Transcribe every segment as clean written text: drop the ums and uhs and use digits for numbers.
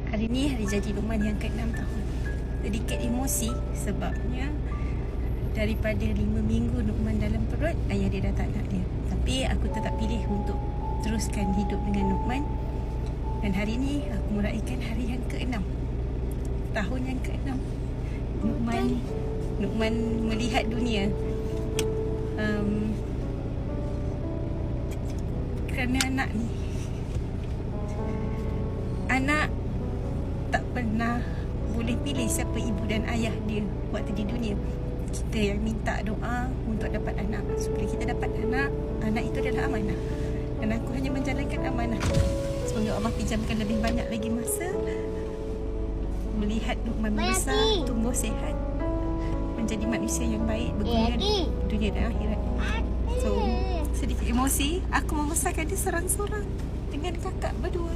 Hari ni hari jadi Luqman yang ke-6 tahun. Sedikit emosi sebabnya daripada 5 minggu Luqman dalam perut, ayah dia dah tak nak dia. Tapi aku tetap pilih untuk teruskan hidup dengan Luqman. Dan hari ni aku meraihkan hari yang ke-6, tahun yang ke-6 Luqman melihat dunia. Kerana anak ni, anak tak pernah boleh pilih siapa ibu dan ayah dia waktu di dunia. Kita yang minta doa untuk dapat anak. Supaya kita dapat anak, anak itu adalah amanah. Dan aku hanya menjalankan amanah. Semoga Allah pinjamkan lebih banyak lagi masa melihat Luqman membesar, tumbuh sihat, menjadi manusia yang baik, berguna di dunia dan akhirat. So, sedikit emosi. Aku membesarkan dia seorang-seorang dengan kakak berdua.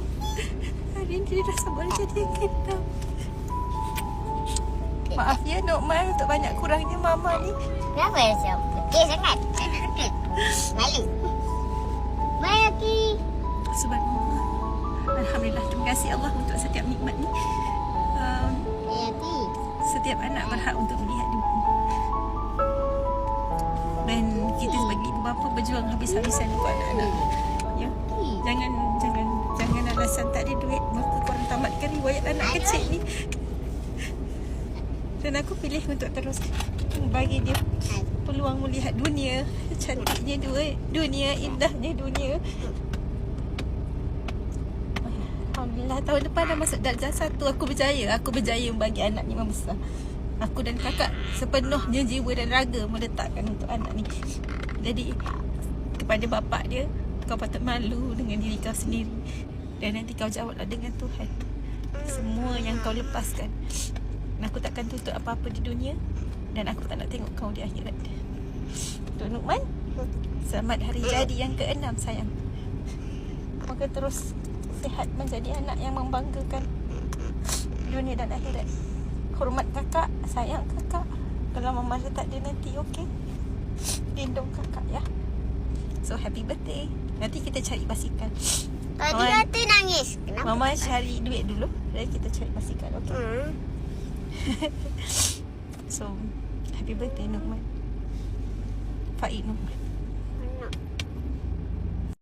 Hari ni dia dah sabar jadi yang ke-6. Maaf ya Luqman untuk banyak kurangnya mama ni. Kenapa rasa putih sangat? Malu. Mayaki. Subhanallah. Alhamdulillah, terima kasih Allah untuk setiap nikmat ni. Mayaki. Setiap anak berhak untuk melihat dia. Dan kita sebagai ibu bapa berjuang habis-habisan untuk anak-anak. Ya. Jangan alasan tak ada duit maka korang tamatkan riwayat anak kecil ni. Dan aku pilih untuk terus bagi dia peluang melihat dunia, cantiknya dunia, indahnya dunia. Alhamdulillah, tahun depan dah masuk darjah 1. Aku berjaya membagi anak ni membesar. Aku dan kakak sepenuhnya jiwa dan raga meletakkan untuk anak ni. Jadi kepada bapak dia, kau patut malu dengan diri kau sendiri. Dan nanti kau jawablah dengan Tuhan semua yang kau lepaskan. Aku takkan tutup apa-apa di dunia. Dan aku tak nak tengok kau di akhirat. Untuk Luqman, selamat hari jadi yang ke-6 sayang. Moga terus sihat menjadi anak yang membanggakan dunia dan akhirat. Hormat kakak, sayang kakak. Kalau mama dah tak ada nanti, okey? Lindung kakak ya. So happy birthday. Nanti kita cari basikal. Tadi kata nangis. Kenapa? Mama cari duit dulu. Dan kita cari basikal, okey? So happy birthday Luqman. Faik Luqman.